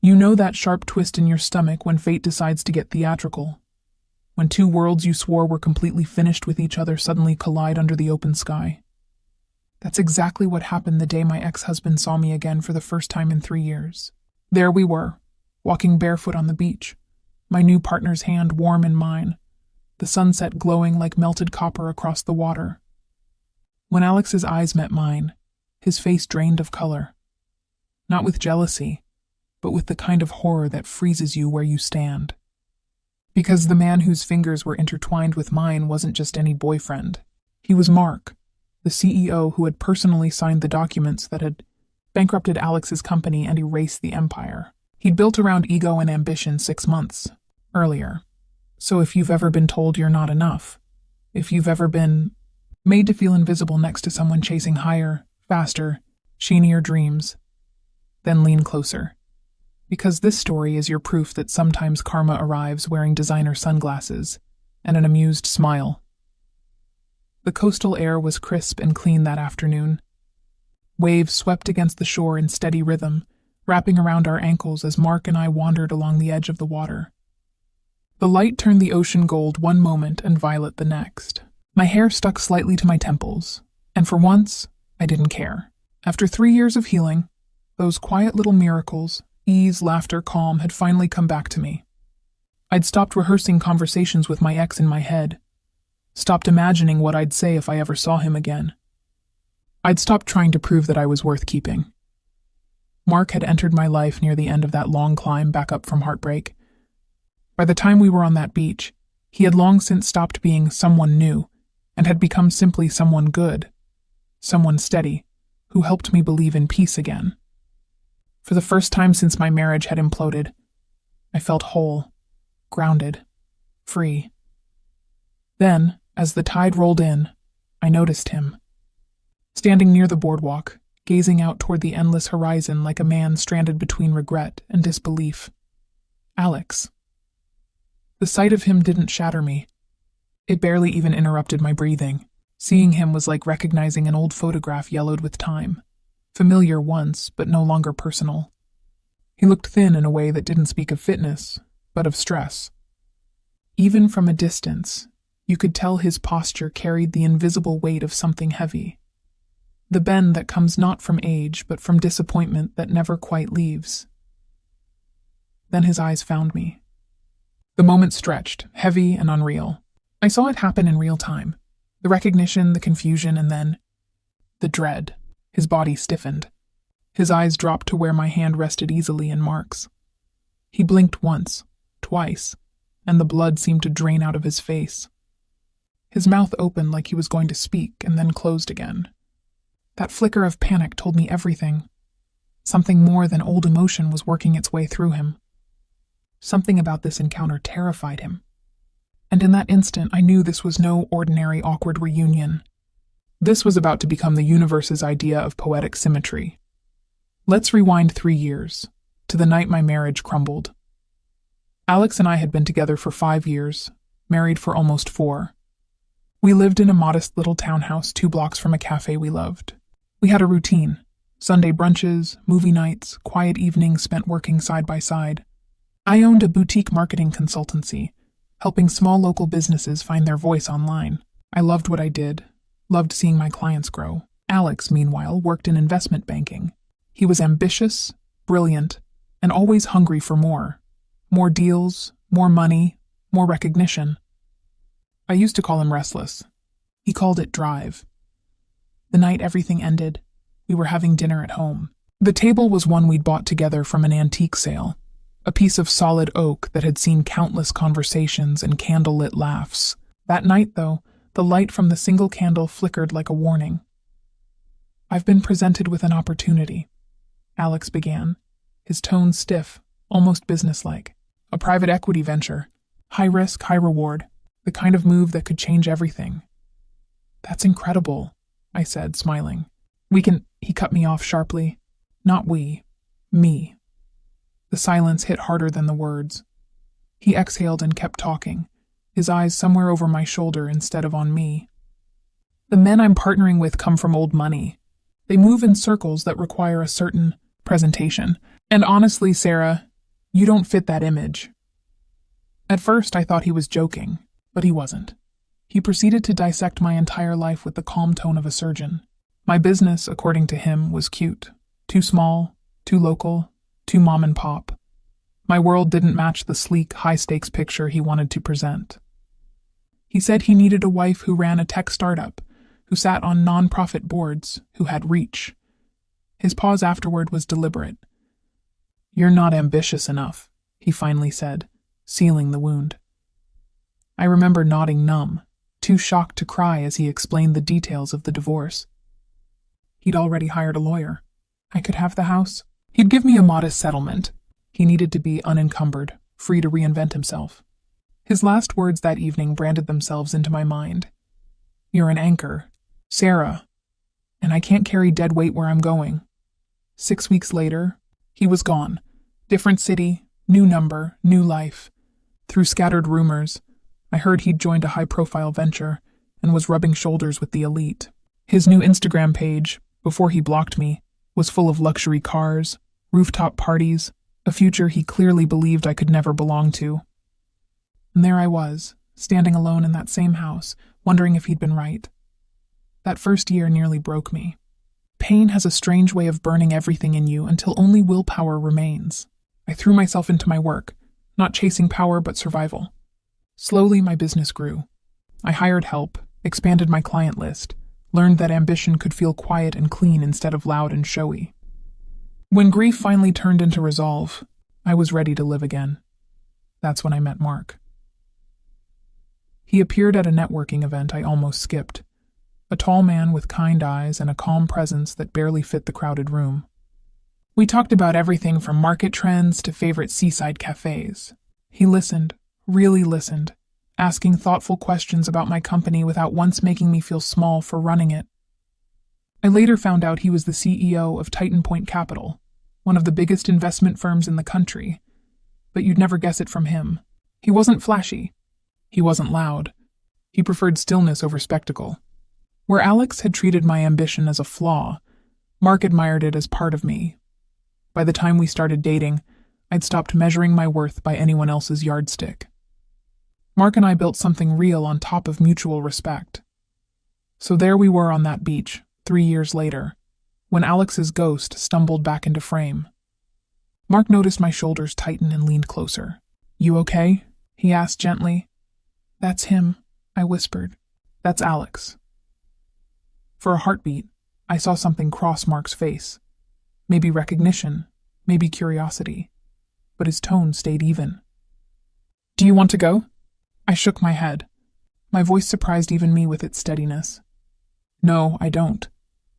You know that sharp twist in your stomach when fate decides to get theatrical. When two worlds you swore were completely finished with each other suddenly collide under the open sky. That's exactly what happened the day my ex-husband saw me again for the first time in 3 years. There we were, walking barefoot on the beach, my new partner's hand warm in mine, the sunset glowing like melted copper across the water. When Alex's eyes met mine, his face drained of color. Not with jealousy, but with the kind of horror that freezes you where you stand. Because the man whose fingers were intertwined with mine wasn't just any boyfriend. He was Mark, the CEO who had personally signed the documents that had bankrupted Alex's company and erased the empire. He'd built around ego and ambition 6 months earlier. So if you've ever been told you're not enough, if you've ever been made to feel invisible next to someone chasing higher, faster, sheenier dreams, then lean closer. Because this story is your proof that sometimes karma arrives wearing designer sunglasses and an amused smile. The coastal air was crisp and clean that afternoon. Waves swept against the shore in steady rhythm, wrapping around our ankles as Mark and I wandered along the edge of the water. The light turned the ocean gold one moment and violet the next. My hair stuck slightly to my temples, and for once, I didn't care. After 3 years of healing, those quiet little miracles, ease, laughter, calm, had finally come back to me. I'd stopped rehearsing conversations with my ex in my head, stopped imagining what I'd say if I ever saw him again. I'd stopped trying to prove that I was worth keeping. Mark had entered my life near the end of that long climb back up from heartbreak. By the time we were on that beach, he had long since stopped being someone new and had become simply someone good, someone steady, who helped me believe in peace again. For the first time since my marriage had imploded, I felt whole, grounded, free. Then, as the tide rolled in, I noticed him. Standing near the boardwalk, gazing out toward the endless horizon like a man stranded between regret and disbelief. Alex. The sight of him didn't shatter me. It barely even interrupted my breathing. Seeing him was like recognizing an old photograph yellowed with time. Familiar once, but no longer personal. He looked thin in a way that didn't speak of fitness, but of stress. Even from a distance, you could tell his posture carried the invisible weight of something heavy. The bend that comes not from age, but from disappointment that never quite leaves. Then his eyes found me. The moment stretched, heavy and unreal. I saw it happen in real time. The recognition, the confusion, and then the dread. His body stiffened. His eyes dropped to where my hand rested easily in Mark's. He blinked once, twice, and the blood seemed to drain out of his face. His mouth opened like he was going to speak and then closed again. That flicker of panic told me everything. Something more than old emotion was working its way through him. Something about this encounter terrified him. And in that instant, I knew this was no ordinary awkward reunion. This was about to become the universe's idea of poetic symmetry. Let's rewind 3 years, to the night my marriage crumbled. Alex and I had been together for 5 years, married for almost 4. We lived in a modest little townhouse 2 blocks from a cafe we loved. We had a routine: Sunday brunches, movie nights, quiet evenings spent working side by side. I owned a boutique marketing consultancy, helping small local businesses find their voice online. I loved what I did, loved seeing my clients grow. Alex, meanwhile, worked in investment banking. He was ambitious, brilliant, and always hungry for more. More deals, more money, more recognition. I used to call him restless. He called it drive. The night everything ended, we were having dinner at home. The table was one we'd bought together from an antique sale, a piece of solid oak that had seen countless conversations and candlelit laughs. That night, though, the light from the single candle flickered like a warning. "I've been presented with an opportunity," Alex began, his tone stiff, almost businesslike. "A private equity venture. High risk, high reward. The kind of move that could change everything." "That's incredible," I said, smiling. He cut me off sharply. "Not we. Me." The silence hit harder than the words. He exhaled and kept talking, his eyes somewhere over my shoulder instead of on me. "The men I'm partnering with come from old money. They move in circles that require a certain presentation. And honestly, Sarah, You don't fit that image." At first, I thought he was joking, but he wasn't. He proceeded to dissect my entire life with the calm tone of a surgeon. My business, according to him, was cute. Too small, too local, too mom and pop. My world didn't match the sleek, high-stakes picture he wanted to present. He said he needed a wife who ran a tech startup, who sat on non-profit boards, who had reach. His pause afterward was deliberate. "You're not ambitious enough," he finally said, sealing the wound. I remember nodding numb, too shocked to cry as he explained the details of the divorce. He'd already hired a lawyer. I could have the house. He'd give me a modest settlement. He needed to be unencumbered, free to reinvent himself. His last words that evening branded themselves into my mind. "You're an anchor, Sarah, and I can't carry dead weight where I'm going." 6 weeks later, he was gone. Different city, new number, new life. Through scattered rumors, I heard he'd joined a high-profile venture and was rubbing shoulders with the elite. His new Instagram page, before he blocked me, was full of luxury cars, rooftop parties, a future he clearly believed I could never belong to. And there I was, standing alone in that same house, wondering if he'd been right. That first year nearly broke me. Pain has a strange way of burning everything in you until only willpower remains. I threw myself into my work, not chasing power but survival. Slowly, my business grew. I hired help, expanded my client list, learned that ambition could feel quiet and clean instead of loud and showy. When grief finally turned into resolve, I was ready to live again. That's when I met Mark. He appeared at a networking event I almost skipped. A tall man with kind eyes and a calm presence that barely fit the crowded room. We talked about everything from market trends to favorite seaside cafes. He listened, really listened, asking thoughtful questions about my company without once making me feel small for running it. I later found out he was the CEO of Titan Point Capital, one of the biggest investment firms in the country. But you'd never guess it from him. He wasn't flashy. He wasn't loud. He preferred stillness over spectacle. Where Alex had treated my ambition as a flaw, Mark admired it as part of me. By the time we started dating, I'd stopped measuring my worth by anyone else's yardstick. Mark and I built something real on top of mutual respect. So there we were on that beach, 3 years later, when Alex's ghost stumbled back into frame. Mark noticed my shoulders tighten and leaned closer. "You okay?" he asked gently. "That's him," I whispered. "That's Alex." For a heartbeat, I saw something cross Mark's face. Maybe recognition, maybe curiosity. But his tone stayed even. "Do you want to go?" I shook my head. My voice surprised even me with its steadiness. "No, I don't."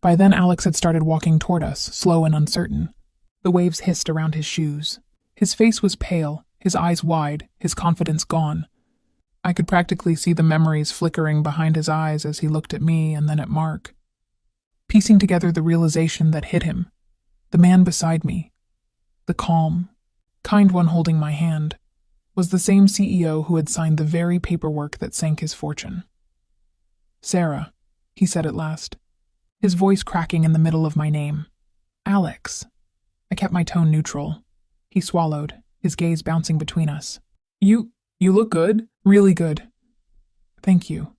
By then Alex had started walking toward us, slow and uncertain. The waves hissed around his shoes. His face was pale, his eyes wide, his confidence gone. I could practically see the memories flickering behind his eyes as he looked at me and then at Mark. Piecing together the realization that hit him. The man beside me, the calm, kind one holding my hand, was the same CEO who had signed the very paperwork that sank his fortune. "Sarah," he said at last, his voice cracking in the middle of my name. "Alex." I kept my tone neutral. He swallowed, his gaze bouncing between us. You look good. Really good." "Thank you."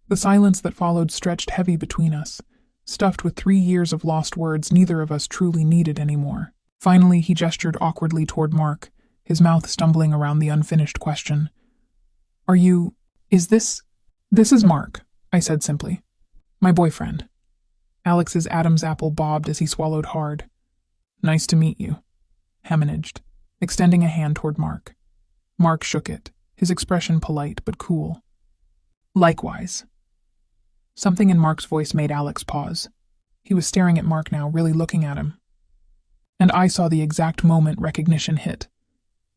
The silence that followed stretched heavy between us, stuffed with 3 years of lost words neither of us truly needed anymore. Finally, he gestured awkwardly toward Mark, his mouth stumbling around the unfinished question. This is Mark," I said simply. "My boyfriend." Alex's Adam's apple bobbed as he swallowed hard. "Nice to meet you," Hamanaged, extending a hand toward Mark. Mark shook it, his expression polite but cool. "Likewise." Something in Mark's voice made Alex pause. He was staring at Mark now, really looking at him. And I saw the exact moment recognition hit.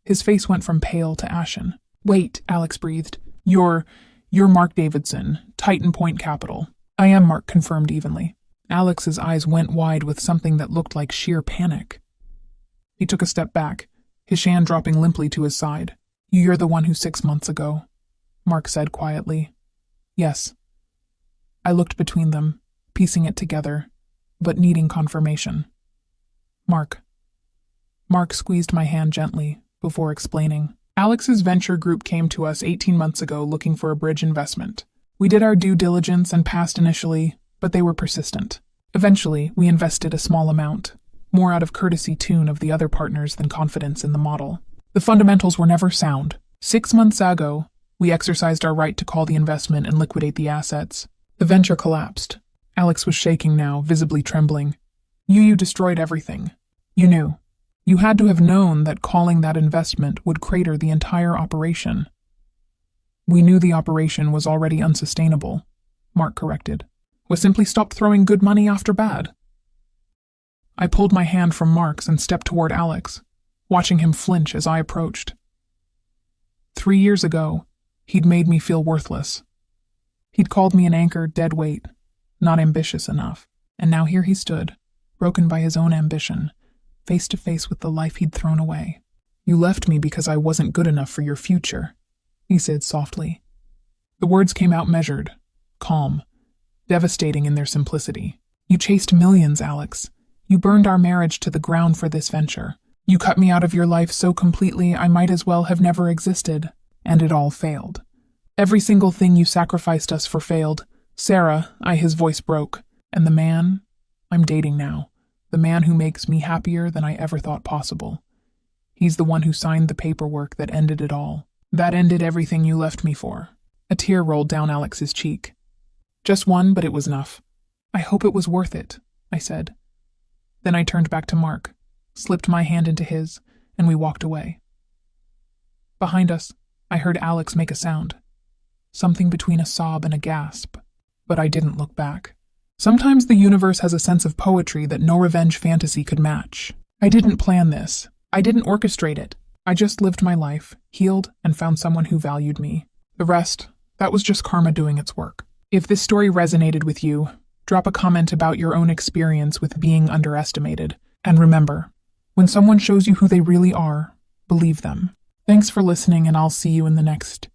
His face went from pale to ashen. "Wait," Alex breathed. You're Mark Davidson, Titan Point Capital." "I am," Mark confirmed evenly. Alex's eyes went wide with something that looked like sheer panic. He took a step back, his hand dropping limply to his side. "You're the one who 6 months ago," Mark said quietly. "Yes." I looked between them, piecing it together, but needing confirmation. Mark Mark squeezed my hand gently before explaining. Alex's venture group came to us 18 months ago looking for a bridge investment. We did our due diligence and passed initially, but they were persistent. Eventually, we invested a small amount, more out of courtesy tune of the other partners than confidence in the model. The fundamentals were never sound. 6 months ago, we exercised our right to call the investment and liquidate the assets. The venture collapsed. Alex was shaking now, visibly trembling. You destroyed everything. You knew. You had to have known that calling that investment would crater the entire operation. We knew the operation was already unsustainable, Mark corrected. We simply stopped throwing good money after bad. I pulled my hand from Mark's and stepped toward Alex, watching him flinch as I approached. 3 years ago, he'd made me feel worthless. He'd called me an anchor dead weight, not ambitious enough, and now here he stood, broken by his own ambition, face to face with the life he'd thrown away. You left me because I wasn't good enough for your future, he said softly. The words came out measured, calm, devastating in their simplicity. You chased millions, Alex. You burned our marriage to the ground for this venture. You cut me out of your life so completely I might as well have never existed. And it all failed. Every single thing you sacrificed us for failed. Sarah, his voice broke. And the man I'm dating now, the man who makes me happier than I ever thought possible. He's the one who signed the paperwork that ended it all. That ended everything you left me for. A tear rolled down Alex's cheek. Just one, but it was enough. I hope it was worth it, I said. Then I turned back to Mark, slipped my hand into his, and we walked away. Behind us, I heard Alex make a sound. Something between a sob and a gasp. But I didn't look back. Sometimes the universe has a sense of poetry that no revenge fantasy could match. I didn't plan this. I didn't orchestrate it. I just lived my life, healed, and found someone who valued me. The rest, that was just karma doing its work. If this story resonated with you, drop a comment about your own experience with being underestimated. And remember, when someone shows you who they really are, believe them. Thanks for listening, and I'll see you in the next